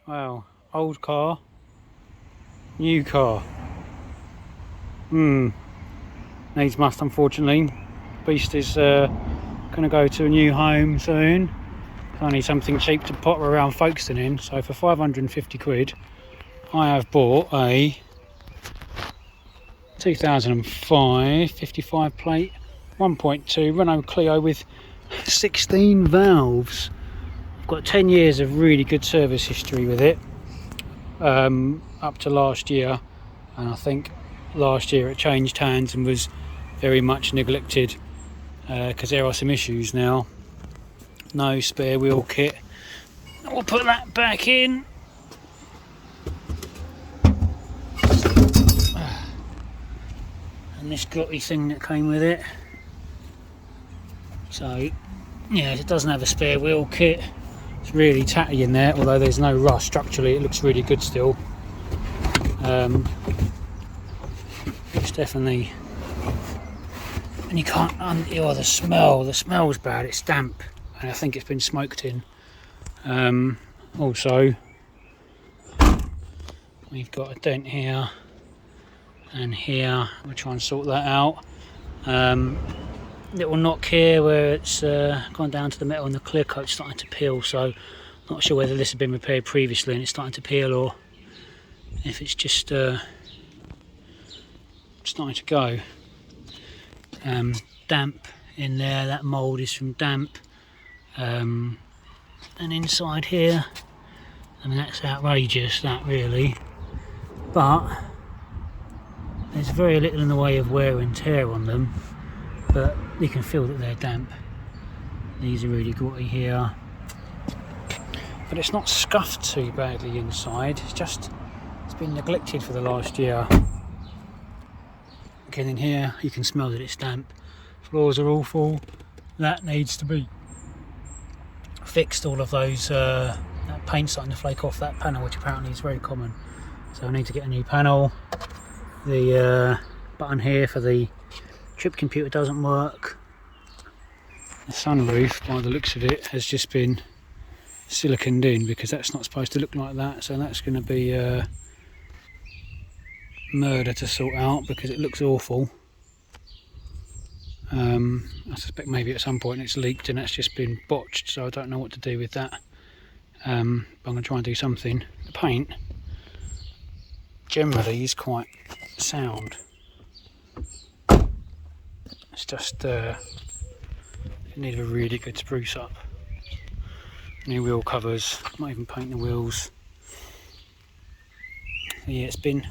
Wow, old car, new car. Needs must, unfortunately. Beast is going to go to a new home soon. I need something cheap to potter around Folkestone in, so for 550 quid I have bought a 2005 55 plate 1.2 Renault Clio with 16 valves. I've got 10 years of really good service history with it, up to last year, and I think last year it changed hands and was very much neglected because there are some issues now. No spare wheel kit. We'll put that back in. And this grotty thing that came with it. So yeah, it doesn't have a spare wheel kit. It's really tatty in there, although there's no rust. Structurally it looks really good still. It's definitely, and you can't, the smell's bad. It's damp and I think it's been smoked in. Also we've got a dent here and here. We'll try and sort that out. Little knock here where it's gone down to the metal and the clear coat's starting to peel, so not sure whether this had been repaired previously and it's starting to peel or if it's just starting to go. Damp in there, that mould is from damp. And inside here, I mean, that's outrageous, that really, but there's very little in the way of wear and tear on them, but you can feel that they're damp. These are really grotty here, but it's not scuffed too badly inside. It's been neglected for the last year. Again, in here you can smell that it's damp. Floors are awful. That needs to be fixed. All of those that paint starting to flake off that panel, which apparently is very common, so I need to get a new panel. The button here for the trip computer doesn't work. The sunroof, by the looks of it, has just been siliconed in because that's not supposed to look like that, so that's going to be murder to sort out because it looks awful. I suspect maybe at some point it's leaked and that's just been botched, so I don't know what to do with that. But I'm going to try and do something. The paint generally is quite sound. It's just it needed a really good spruce up. New wheel covers, not even paint the wheels. Yeah, it's been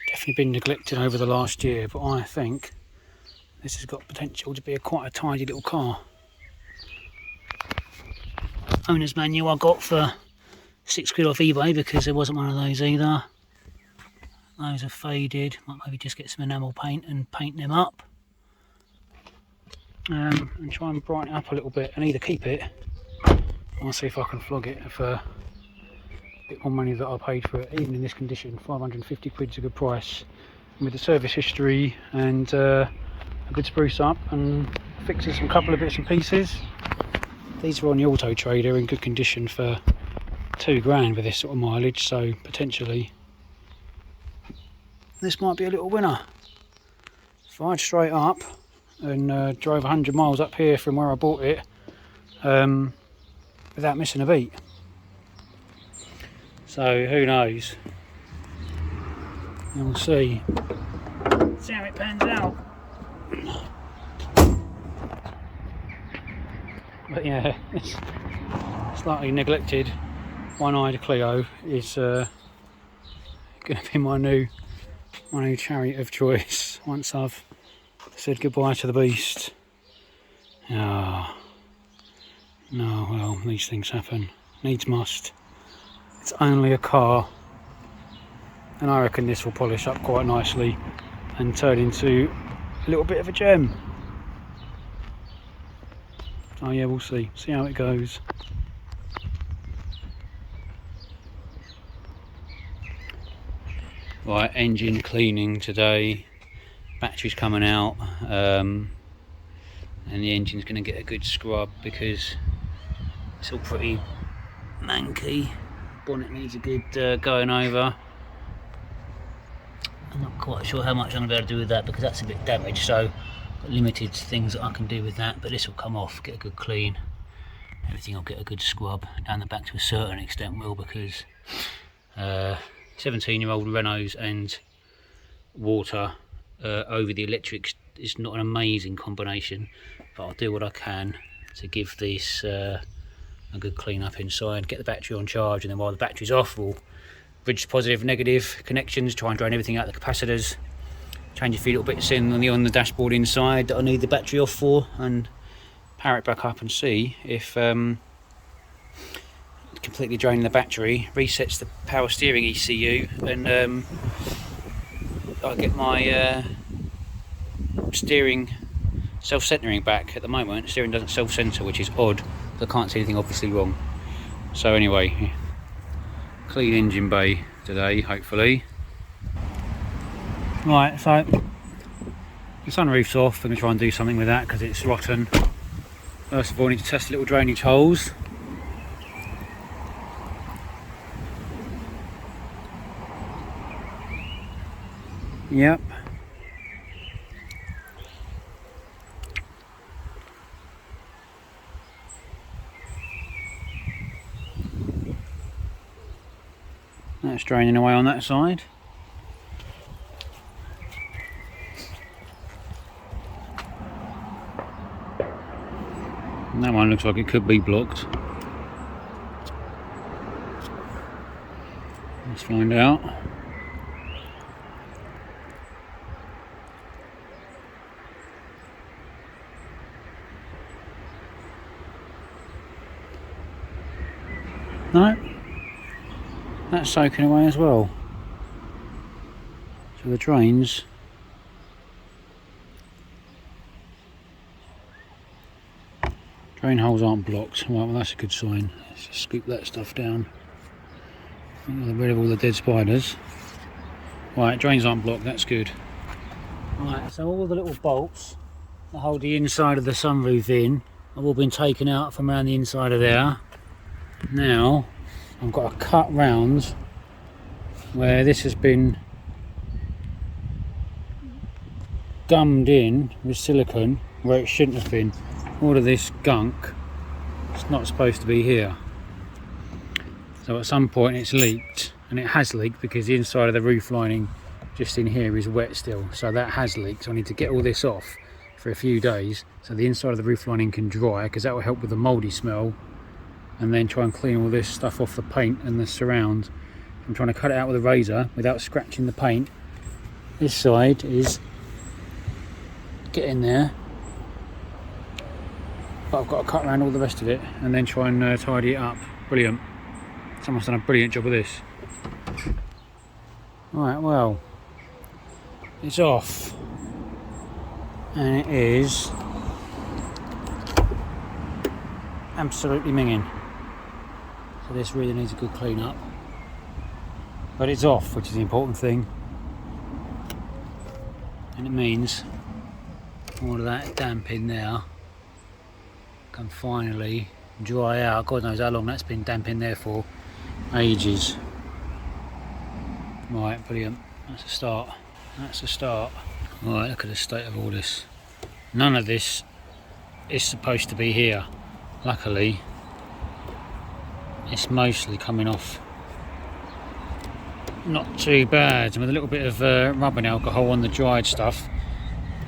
definitely been neglected over the last year, but I think this has got potential to be quite a tidy little car. Owner's manual I got for £6 off eBay because there wasn't one of those either. Those are faded. Might maybe just get some enamel paint and paint them up. And try and brighten it up a little bit and either keep it, I'll see if I can flog it for a bit more money that I paid for it, even in this condition. 550 quid is a good price, and with the service history and a good spruce up and fixes some couple of bits and pieces. These are on the Auto Trader in good condition for £2 with this sort of mileage, so potentially this might be a little winner. If I'd straight up and drove 100 miles up here from where I bought it without missing a beat. So who knows? We'll see. See how it pans out. But yeah, it's slightly neglected. One-eyed Clio is going to be my new chariot of choice once I've said goodbye to the beast. Ah, no, well, these things happen. Needs must. It's only a car, and I reckon this will polish up quite nicely and turn into a little bit of a gem. Oh yeah, we'll see how it goes. Right, engine cleaning today. Battery's coming out, and the engine's going to get a good scrub because It's all pretty manky. Bonnet needs a good going over. I'm not quite sure how much I'm going to be able to do with that because that's a bit damaged, so got limited things that I can do with that, but this will come off, get a good clean. Everything will get a good scrub down the back to a certain extent will, because 17-year-old Renaults and water over the electrics is not an amazing combination, but I'll do what I can to give this a good clean up inside, get the battery on charge, and then while the battery's off we'll bridge positive negative connections, try and drain everything out of the capacitors, change a few little bits in on the dashboard inside that I need the battery off for, and power it back up and see if completely draining the battery resets the power steering ECU, and I'll get my steering self-centering back. At the moment steering doesn't self-center, which is odd. I can't see anything obviously wrong. So anyway, clean engine bay today, hopefully. Right, so the sunroof's off. I'm going to try and do something with that because it's rotten. First of all, I need to test the little drainage holes. Yep. That's draining away on that side. And that one looks like it could be blocked. Let's find out. No, that's soaking away as well. So the drains drain holes aren't blocked. Right, well that's a good sign. Let's just scoop that stuff down. Get rid of all the dead spiders. Right, drains aren't blocked, that's good. Right, so all the little bolts that hold the inside of the sunroof in have all been taken out from around the inside of there. Now I've got a cut round where this has been gummed in with silicone where it shouldn't have been. All of this gunk, it's not supposed to be here. So at some point it's leaked, and it has leaked because the inside of the roof lining just in here is wet still. So that has leaked. So I need to get all this off for a few days so the inside of the roof lining can dry, because that will help with the mouldy smell. And then try and clean all this stuff off the paint and the surround. I'm trying to cut it out with a razor without scratching the paint. This side is getting there, but I've got to cut around all the rest of it and then try and tidy it up. Brilliant. Someone's done a brilliant job of this. Right, well, it's off, and it is absolutely minging. So this really needs a good clean up, but it's off, which is the important thing, and it means all of that damp in there can finally dry out. God knows how long that's been damp in there for. Ages. Right, brilliant. That's a start. That's a start. Right, look at the state of all this. None of this is supposed to be here. Luckily, it's mostly coming off not too bad. With a little bit of rubbing alcohol on the dried stuff,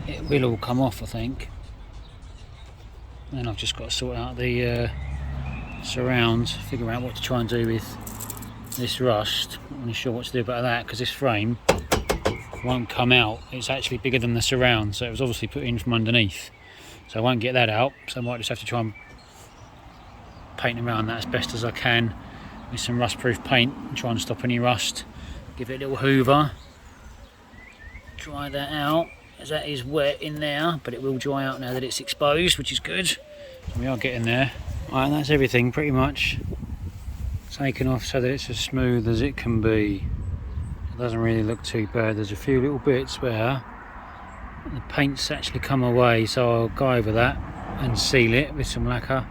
it will all come off, I think. Then I've just got to sort out the surround, figure out what to try and do with this rust. Not really sure what to do about that, because this frame won't come out. It's actually bigger than the surround, so it was obviously put in from underneath. So I won't get that out, so I might just have to try and paint around that as best as I can with some rust proof paint and try and stop any rust. Give it a little hoover, dry that out, as that is wet in there, but it will dry out now that it's exposed, which is good. So we are getting there. Right, and that's everything pretty much taken off so that it's as smooth as it can be. It doesn't really look too bad. There's a few little bits where the paint's actually come away, so I'll go over that and seal it with some lacquer.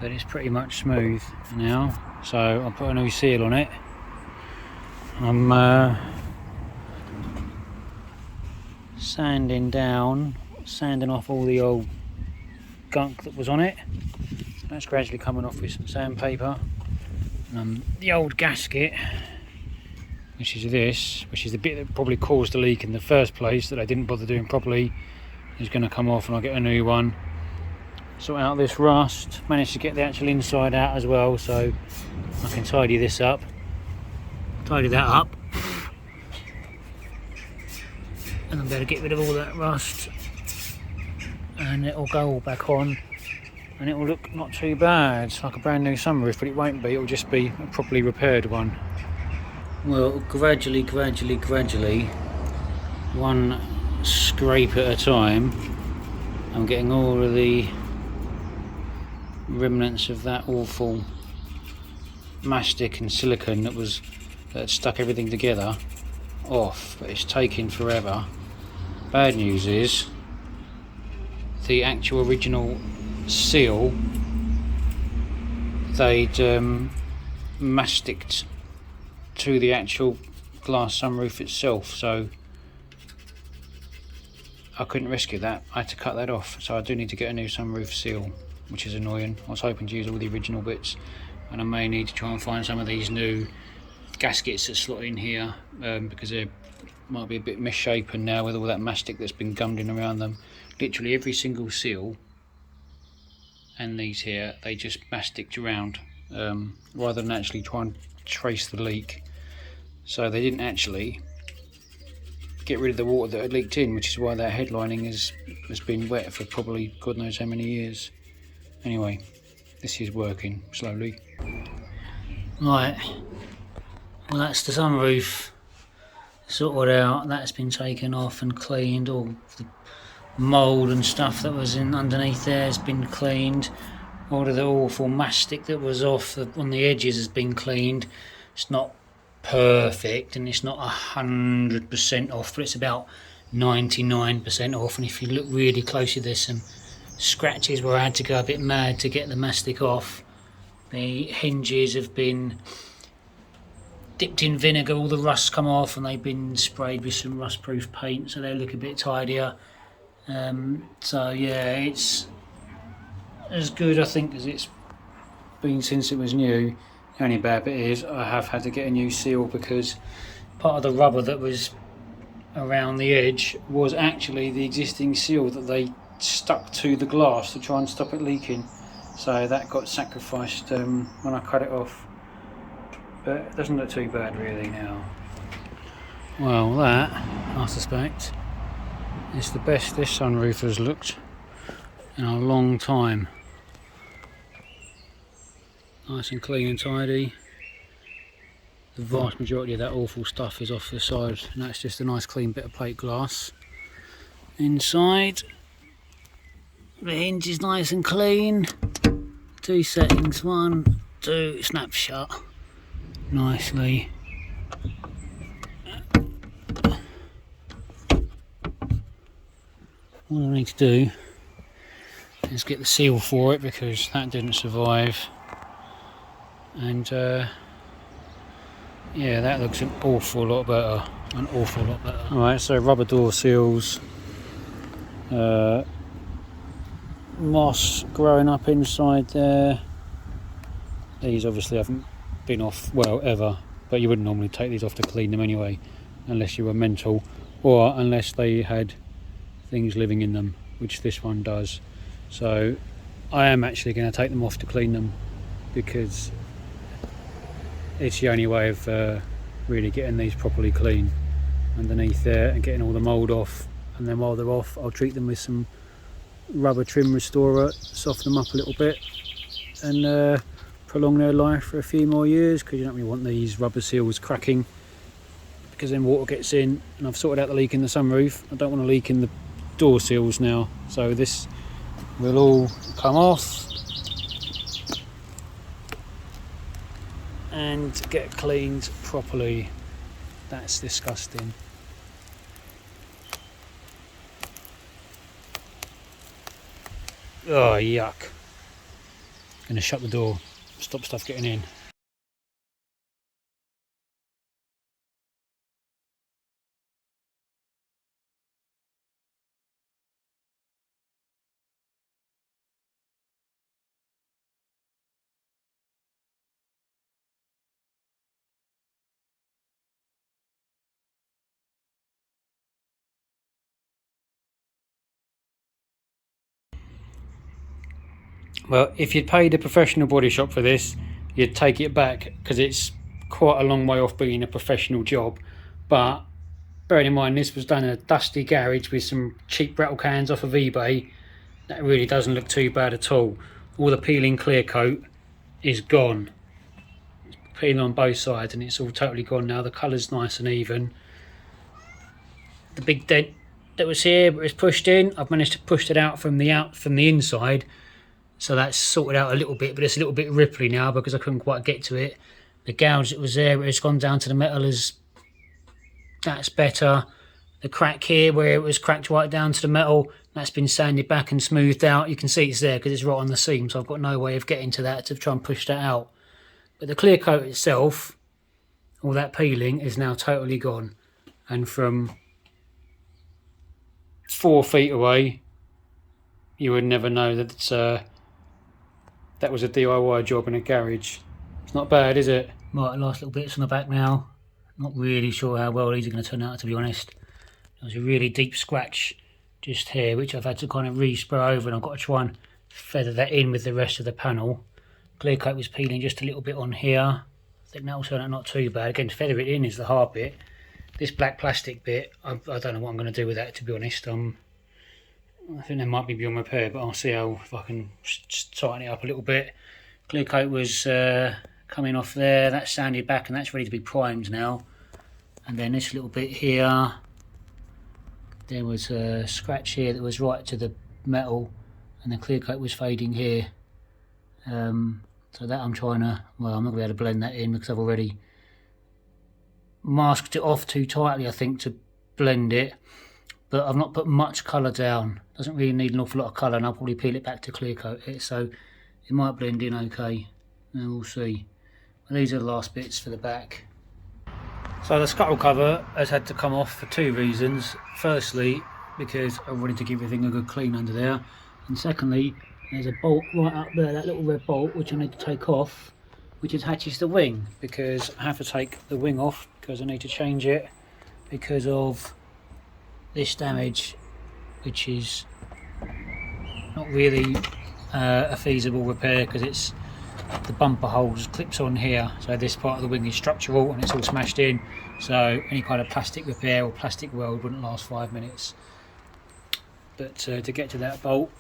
but it's pretty much smooth now, so I'll put a new seal on it. I'm sanding off all the old gunk that was on it. That's gradually coming off with some sandpaper. The old gasket, which is the bit that probably caused the leak in the first place that I didn't bother doing properly, is going to come off, and I'll get a new one. Sort out this rust, managed to get the actual inside out as well, so I can tidy that up, and I'm going to get rid of all that rust, and it'll go all back on, and it will look not too bad. It's like a brand new sunroof, but it won't be, it'll just be a properly repaired one. Well, gradually, one scrape at a time, I'm getting all of the remnants of that awful mastic and silicone that had stuck everything together off, but it's taking forever. Bad news is the actual original seal they'd masticed to the actual glass sunroof itself, so I couldn't rescue that. I had to cut that off, so I do need to get a new sunroof seal, which is annoying. I was hoping to use all the original bits, and I may need to try and find some of these new gaskets that slot in here, because they might be a bit misshapen now with all that mastic that's been gummed in around them. Literally every single seal and these here, they just masticked around rather than actually try and trace the leak. So they didn't actually get rid of the water that had leaked in, which is why that headlining has been wet for probably God knows how many years. Anyway, this is working slowly. Right, well, that's the sunroof sorted out. That's been taken off and cleaned. All the mould and stuff that was in underneath there has been cleaned. All of the awful mastic that was off on the edges has been cleaned. It's not perfect and it's not 100% off, but it's about 99% off. And if you look really closely, there's some scratches where I had to go a bit mad to get the mastic off. The hinges have been dipped in vinegar, all the rust's come off, and they've been sprayed with some rust-proof paint, so they look a bit tidier. So yeah, it's as good, I think, as it's been since it was new. The only bad bit is I have had to get a new seal because part of the rubber that was around the edge was actually the existing seal that they stuck to the glass to try and stop it leaking. So that got sacrificed when I cut it off. But it doesn't look too bad really now. Well, that, I suspect, is the best this sunroof has looked in a long time. Nice and clean and tidy. The vast majority of that awful stuff is off the side, and that's just a nice clean bit of plate glass. Inside, the hinge is nice and clean. 2 settings, 1, 2, snap shut nicely. What I need to do is get the seal for it because that didn't survive, and yeah, that looks an awful lot better. Alright, so rubber door seals, moss growing up inside there. These obviously haven't been off well ever, but you wouldn't normally take these off to clean them anyway, unless you were mental, or unless they had things living in them, which this one does. So I am actually going to take them off to clean them because it's the only way of really getting these properly clean underneath there and getting all the mould off. And then while they're off, I'll treat them with some rubber trim restorer, soften them up a little bit, and prolong their life for a few more years, because you don't really want these rubber seals cracking, because then water gets in. And I've sorted out the leak in the sunroof. I don't want to leak in the door seals now, so this will all come off and get cleaned properly. That's disgusting. Oh, yuck. Going to shut the door, stop stuff getting in. Well, if you'd paid a professional body shop for this, you'd take it back, because it's quite a long way off being a professional job. But bearing in mind this was done in a dusty garage with some cheap rattle cans off of eBay, that really doesn't look too bad at all. All the peeling clear coat is gone. It's peeling on both sides and it's all totally gone now. The colour's nice and even. The big dent that was here but was pushed in, I've managed to push it out from the inside. So that's sorted out a little bit, but it's a little bit ripply now because I couldn't quite get to it. The gouge that was there, it's gone down to the metal, that's better. The crack here where it was cracked right down to the metal, that's been sanded back and smoothed out. You can see it's there because it's right on the seam, so I've got no way of getting to that to try and push that out. But the clear coat itself, all that peeling is now totally gone. And from 4 feet away, you would never know that it's that was a DIY job in a garage. It's not bad, is it? Right, last little bits on the back now. Not really sure how well these are going to turn out, to be honest. There's a really deep scratch just here, which I've had to kind of re-spray over, and I've got to try and feather that in with the rest of the panel. Clear coat was peeling just a little bit on here. I think that will turn out not too bad. Again, to feather it in is the hard bit. This black plastic bit, I don't know what I'm going to do with that, to be honest. I think that might be beyond repair, but I'll see how if I can tighten it up a little bit. Clear coat was coming off there, that's sanded back and that's ready to be primed now. And then this little bit here, there was a scratch here that was right to the metal, and the clear coat was fading here. So that I'm trying to, well, I'm not going to be able to blend that in because I've already masked it off too tightly, I think, to blend it. But I've not put much colour down. Doesn't really need an awful lot of colour, and I'll probably peel it back to clear coat it, so it might blend in okay, and we'll see. Well, these are the last bits for the back. So the scuttle cover has had to come off for 2 reasons. Firstly, because I wanted to give everything a good clean under there, and secondly, there's a bolt right up there, that little red bolt, which I need to take off, which attaches the wing, because I have to take the wing off because I need to change it because of this damage, which is not really a feasible repair because it's the bumper holes clips on here, so this part of the wing is structural and it's all smashed in, so any kind of plastic repair or plastic weld wouldn't last 5 minutes. But to get to that bolt,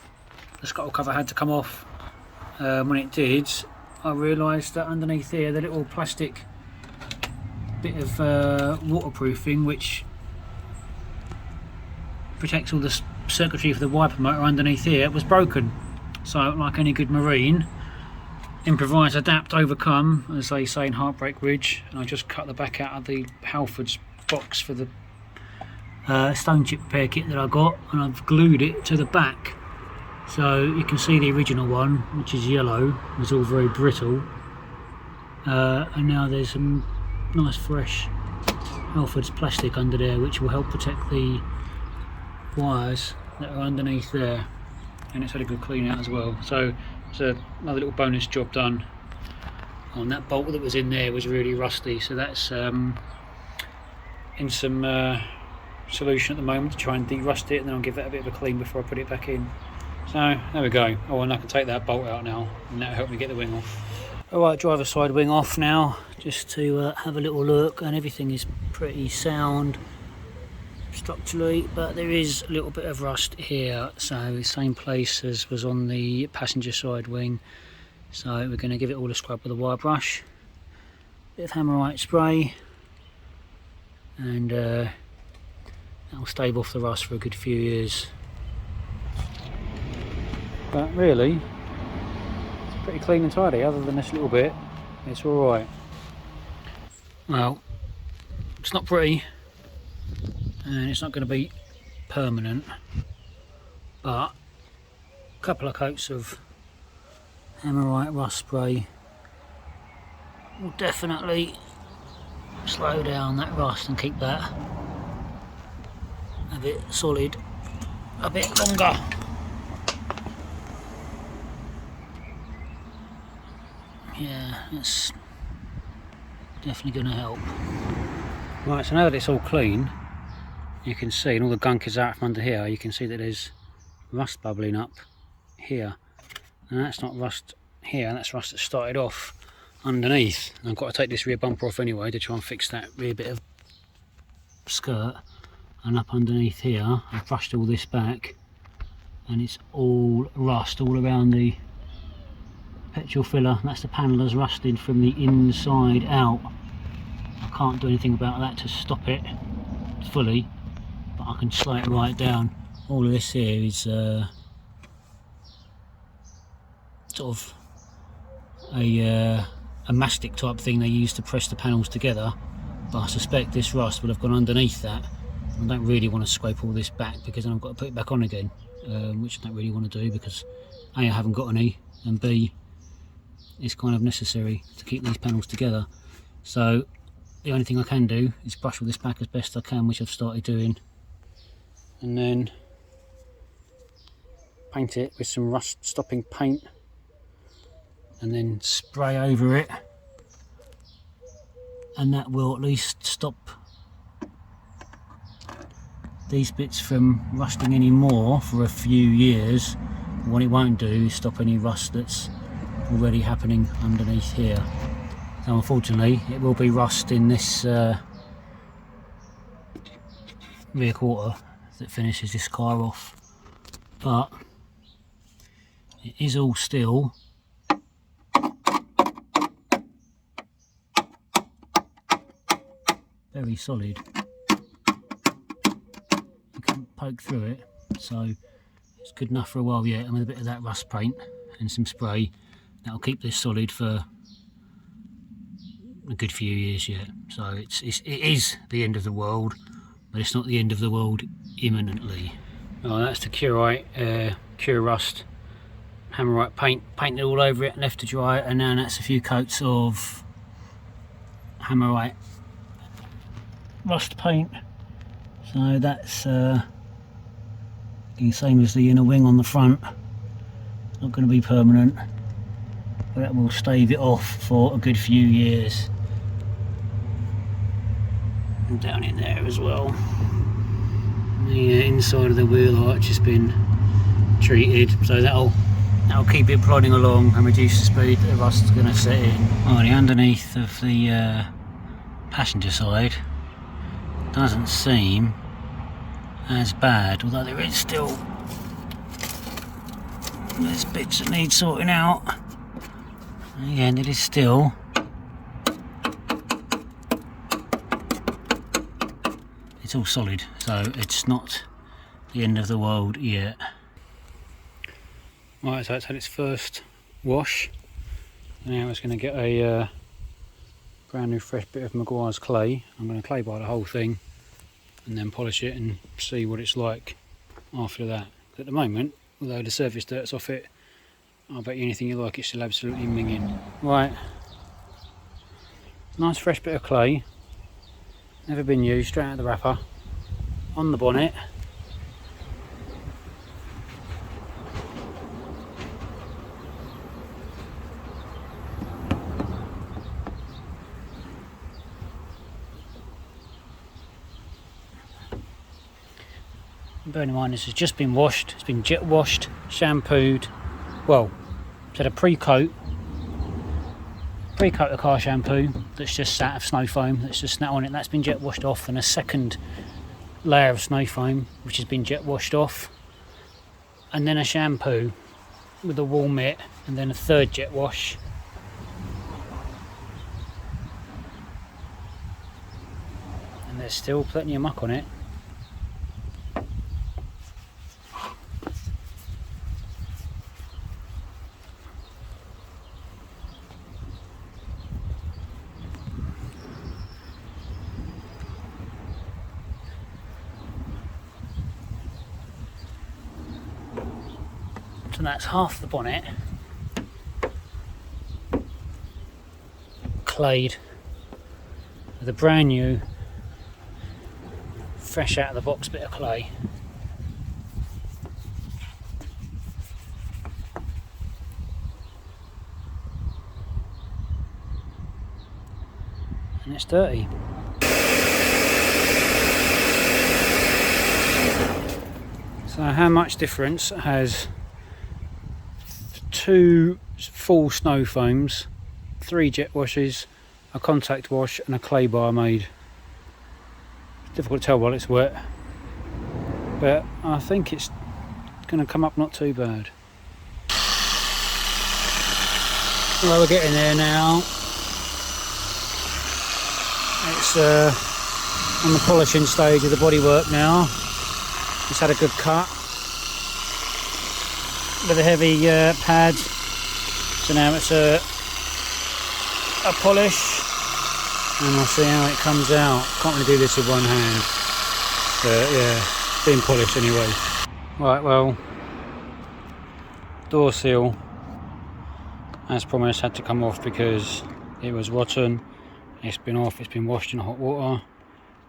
the scuttle cover had to come off. When it did, I realised that underneath here, the little plastic bit of waterproofing which protects all the circuitry for the wiper motor underneath here was broken. So like any good marine, improvise, adapt, overcome, as they say in Heartbreak Ridge, and I just cut the back out of the Halfords box for the stone chip repair kit that I got, and I've glued it to the back. So you can see the original one, which is yellow, was all very brittle, and now there's some nice fresh Halfords plastic under there which will help protect the wires that are underneath there, and it's had a good clean out as well. So it's another little bonus job done on that bolt that was in there. Was really rusty, so that's in some solution at the moment to try and de-rust it, and then I'll give that a bit of a clean before I put it back in. So there we go. Oh, and I can take that bolt out now, and that'll help me get the wing off. Alright, driver's side wing off now, just to have a little look, and everything is pretty sound structurally, but there is a little bit of rust here, so the same place as was on the passenger side wing. So we're going to give it all a scrub with a wire brush, bit of Hammerite spray, and that'll stave off the rust for a good few years. But really, it's pretty clean and tidy, other than this little bit, it's alright. Well, it's not pretty, and it's not going to be permanent, but a couple of coats of Hammerite rust spray will definitely slow down that rust and keep that a bit solid a bit longer. Yeah, that's definitely going to help. Right, so now that it's all clean, you can see, and all the gunk is out from under here, you can see that there's rust bubbling up here. And that's not rust here, that's rust that started off underneath. And I've got to take this rear bumper off anyway to try and fix that rear bit of skirt. And up underneath here, I've brushed all this back, and it's all rust all around the petrol filler. That's the panel that's rusted from the inside out. I can't do anything about that to stop it fully, but I can slow it right down. All of this here is sort of a mastic type thing they use to press the panels together, but I suspect this rust will have gone underneath that. I don't really want to scrape all this back because then I've got to put it back on again, which I don't really want to do because A, I haven't got any, and B, it's kind of necessary to keep these panels together. So the only thing I can do is brush all this back as best I can, which I've started doing, and then paint it with some rust stopping paint, and then spray over it, and that will at least stop these bits from rusting anymore for a few years. What it won't do is stop any rust that's already happening underneath here. So unfortunately it will be rust in this rear quarter that finishes this car off, but it is all still very solid. You can't poke through it, so it's good enough for a while yet. And with a bit of that rust paint and some spray, that'll keep this solid for a good few years yet. So it is the end of the world, but it's not the end of the world imminently. Oh, that's the Cure Rust Hammerite paint, painted all over it, left to dry, and now that's a few coats of Hammerite rust paint. So that's the same as the inner wing on the front. It's not going to be permanent, but that will stave it off for a good few years. And down in there as well, the inside of the wheel arch has been treated, so that'll keep it plodding along and reduce the speed that the rust's going to set in. Oh, the underneath of the passenger side doesn't seem as bad, although there is still there's bits that need sorting out. And again, it is still it's all solid, so it's not the end of the world yet. Right, so it's had its first wash. Now it's going to get a brand new fresh bit of Maguire's clay. I'm going to clay bar the whole thing and then polish it and see what it's like after that. At the moment, although the surface dirt's off it, I'll bet you anything you like, it's still absolutely minging. Right, nice fresh bit of clay, never been used, straight out of the wrapper, on the bonnet. Bearing in mind this has just been washed, it's been jet washed, shampooed, well, it's had a pre-coat of car shampoo that's just sat of snow foam that's just sat on it, that's been jet washed off, and a second layer of snow foam which has been jet washed off, and then a shampoo with a wool mitt, and then a third jet wash. And there's still plenty of muck on it. So that's half the bonnet, clayed with a brand new, fresh out of the box bit of clay. And it's dirty. So how much difference has 2 full snow foams, 3 jet washes, a contact wash and a clay bar made? It's difficult to tell while it's wet, but I think it's going to come up not too bad. Well, we're getting there now. It's on the polishing stage of the bodywork now. It's had a good cut with a heavy pad, so now it's a polish, and we'll see how it comes out. Can't really do this with one hand, but yeah, being polished anyway. Right, well, door seal, as promised, had to come off because it was rotten. It's been off, it's been washed in hot water,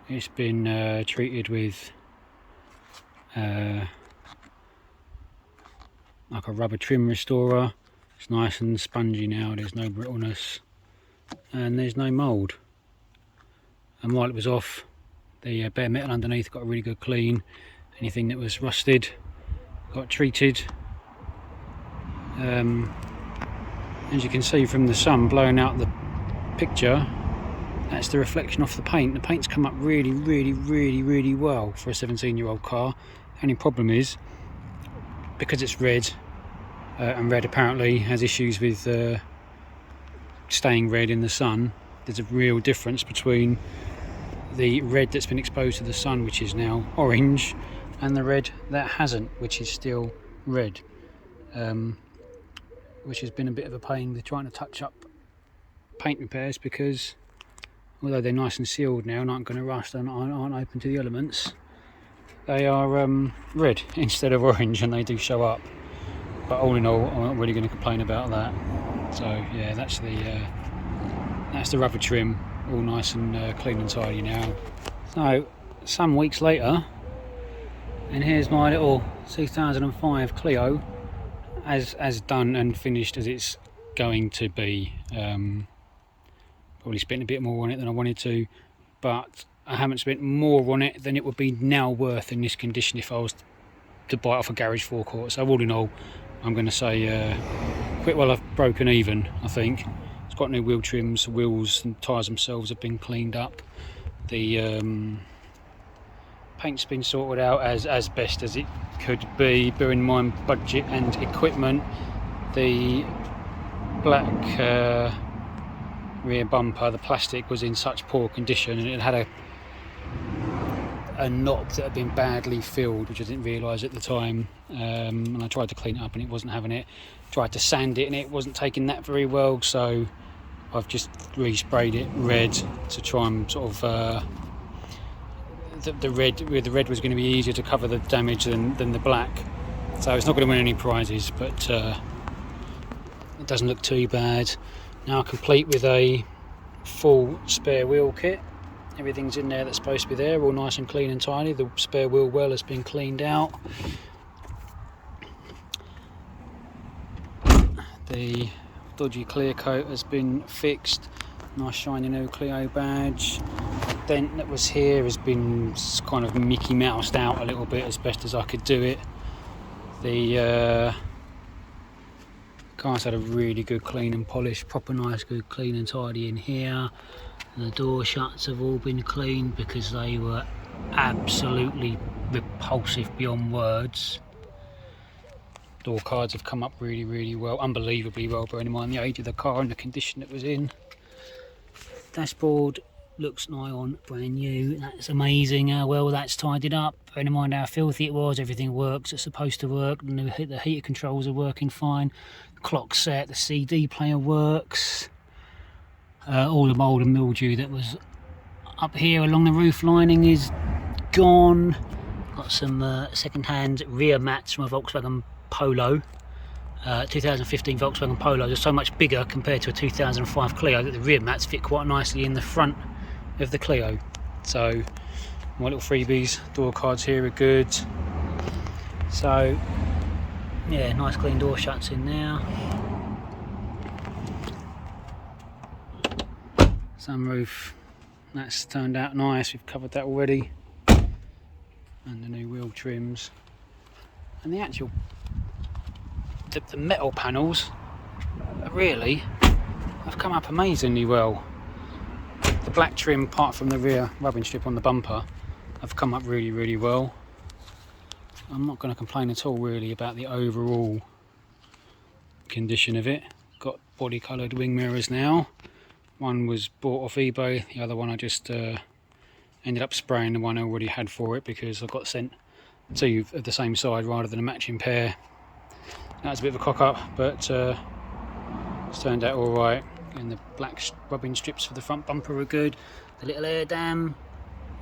it's been treated with like a rubber trim restorer. It's nice and spongy now, there's no brittleness and there's no mould. And while it was off, the bare metal underneath got a really good clean. Anything that was rusted got treated. As you can see from the sun blowing out the picture, that's the reflection off the paint. The paint's come up really well for a 17-year-old car. Only problem is, because it's red, and red apparently has issues with staying red in the sun, there's a real difference between the red that's been exposed to the sun, which is now orange, and the red that hasn't, which is still red, which has been a bit of a pain with trying to touch up paint repairs, because although they're nice and sealed now and aren't going to rust and aren't open to the elements, they are red instead of orange, and they do show up. But all in all, I'm not really going to complain about that. So yeah, that's the rubber trim, all nice and clean and tidy now. So some weeks later, and here's my little 2005 Clio, as done and finished as it's going to be. Probably spent a bit more on it than I wanted to, but I haven't spent more on it than it would be now worth in this condition if I was to buy it off a garage forecourt. So all in all, I'm going to say quite well I've broken even, I think. It's got new wheel trims, wheels and tyres themselves have been cleaned up. The paint's been sorted out as best as it could be, bearing in mind budget and equipment. The black rear bumper, the plastic was in such poor condition, and it had a knob that had been badly filled, which I didn't realise at the time, and I tried to clean it up and it wasn't having it. Tried to sand it and it wasn't taking that very well, so I've just resprayed it red to try and sort of the red was going to be easier to cover the damage than the black, so it's not going to win any prizes, but it doesn't look too bad. Now complete with a full spare wheel kit. Everything's in there that's supposed to be there, all nice and clean and tidy. The spare wheel well has been cleaned out. The dodgy clear coat has been fixed. Nice shiny new Clio badge. The dent that was here has been kind of Mickey Moused out a little bit as best as I could do it. The car's had a really good clean and polish, proper nice good clean and tidy in here. And the door shuts have all been cleaned because they were absolutely repulsive beyond words. Door cards have come up really well, unbelievably well, bearing in mind the age of the car and the condition it was in. Dashboard looks nigh on brand new. That's amazing how well that's tidied up. Bearing in mind how filthy it was, everything works it's supposed to work. The heater controls are working fine. The clock's set, the CD player works. All the mould and mildew that was up here along the roof lining is gone. Got some second-hand rear mats from a Volkswagen Polo. 2015 Volkswagen Polos are so much bigger compared to a 2005 Clio that the rear mats fit quite nicely in the front of the Clio. So my little freebies, door cards here are good. So yeah, nice clean door shuts in there. Sunroof, that's turned out nice, we've covered that already. And the new wheel trims. And the actual the metal panels really have come up amazingly well. The black trim, apart from the rear rubbing strip on the bumper, have come up really well. I'm not going to complain at all really about the overall condition of it. Got body coloured wing mirrors now. One was bought off eBay, the other one I just ended up spraying the one I already had for it because I got sent two of the same side rather than a matching pair. That was a bit of a cock up, but it's turned out alright. And the black rubbing strips for the front bumper are good. The little air dam,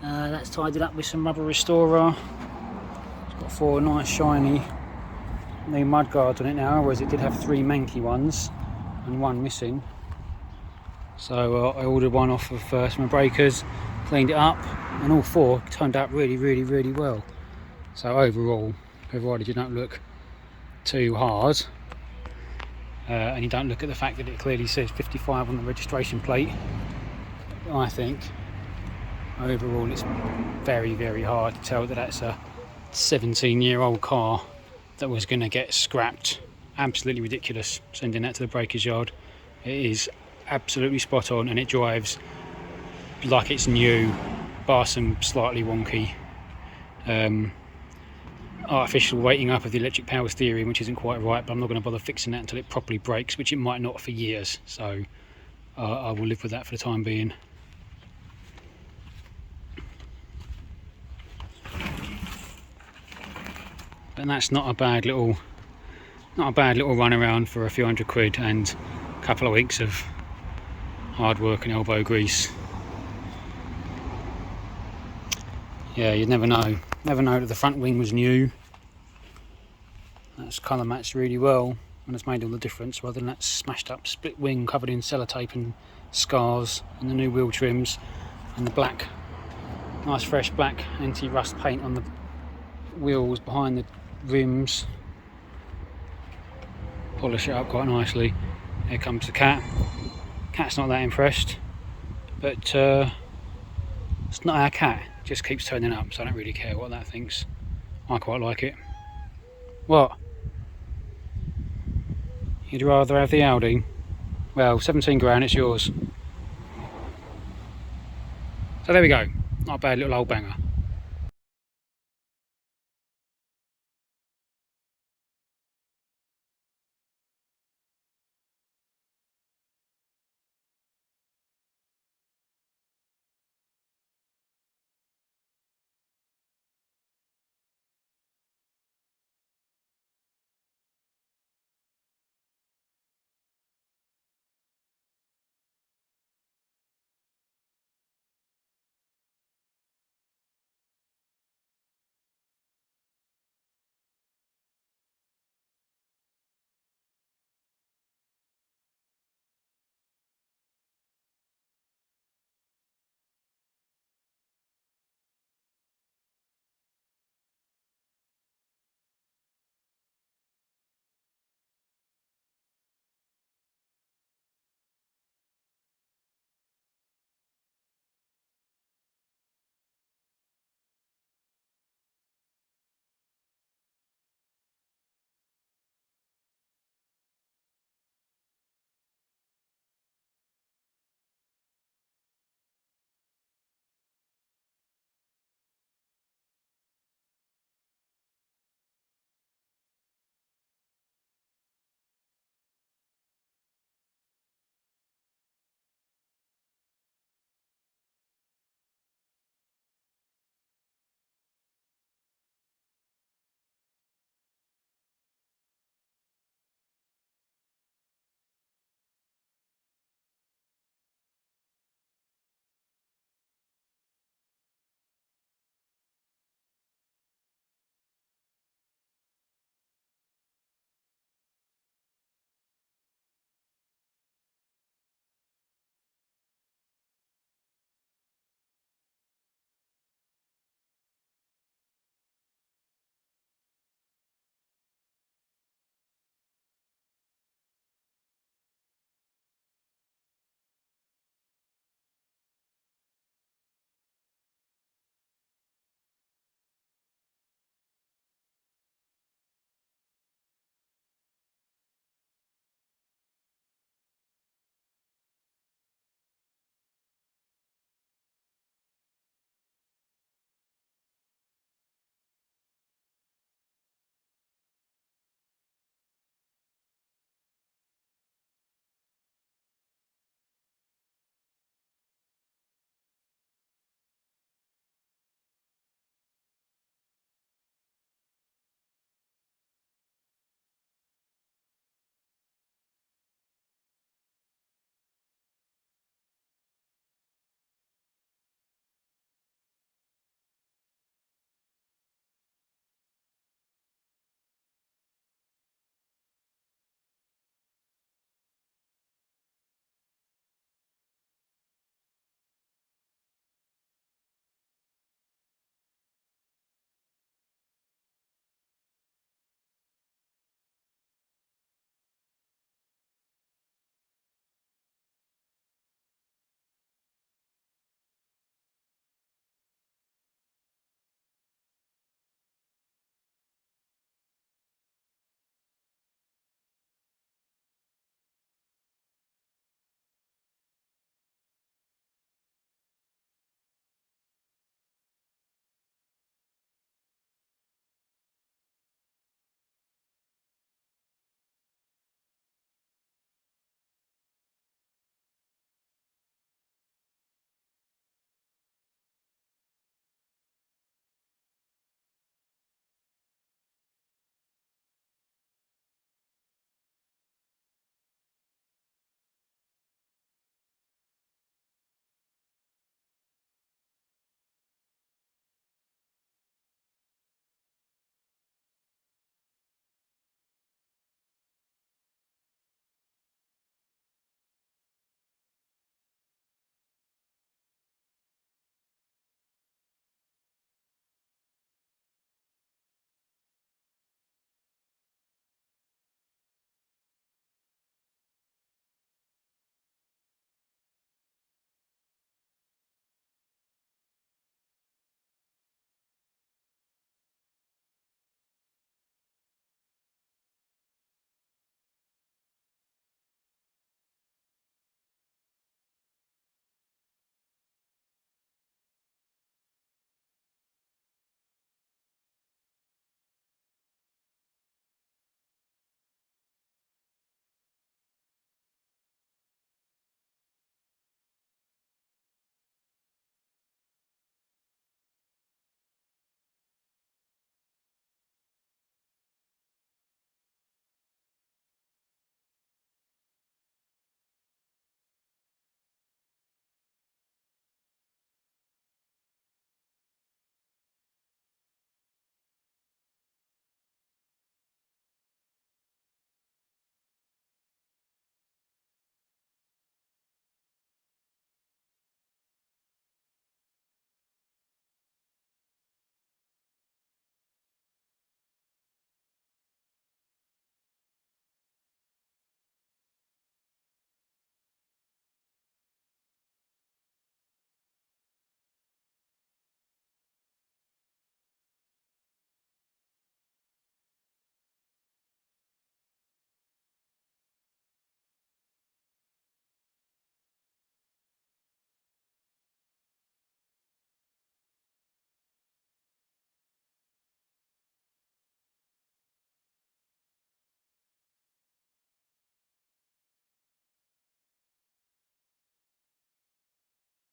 that's tidied up with some rubber restorer. It's got 4 nice shiny new mud guards on it now, whereas it did have 3 manky ones and 1 missing. So I ordered one off of some breakers, cleaned it up, and all 4 turned out really well. So overall, provided you don't look too hard and you don't look at the fact that it clearly says 55 on the registration plate, I think overall it's very hard to tell that that's a 17-year-old car that was going to get scrapped. Absolutely ridiculous sending that to the breakers yard. It is absolutely spot on and it drives like it's new, bar some slightly wonky artificial weighting up of the electric power steering, which isn't quite right, but I'm not going to bother fixing that until it properly brakes, which it might not for years, so I will live with that for the time being. And that's not a bad little run around for a few £100 and a couple of weeks of hard work and elbow grease. Yeah, you'd never know that the front wing was new. That's colour matched really well and it's made all the difference, rather than that smashed up split wing covered in sellotape and scars, and the new wheel trims and the black, nice fresh black anti-rust paint on the wheels behind the rims. Polish it up quite nicely. Here comes the cat. Cat's not that impressed, but it's not our cat. Just keeps turning up, so I don't really care what that thinks. I quite like it. What? You'd rather have the Audi? Well, 17 grand, it's yours. So there we go. Not a bad little old banger.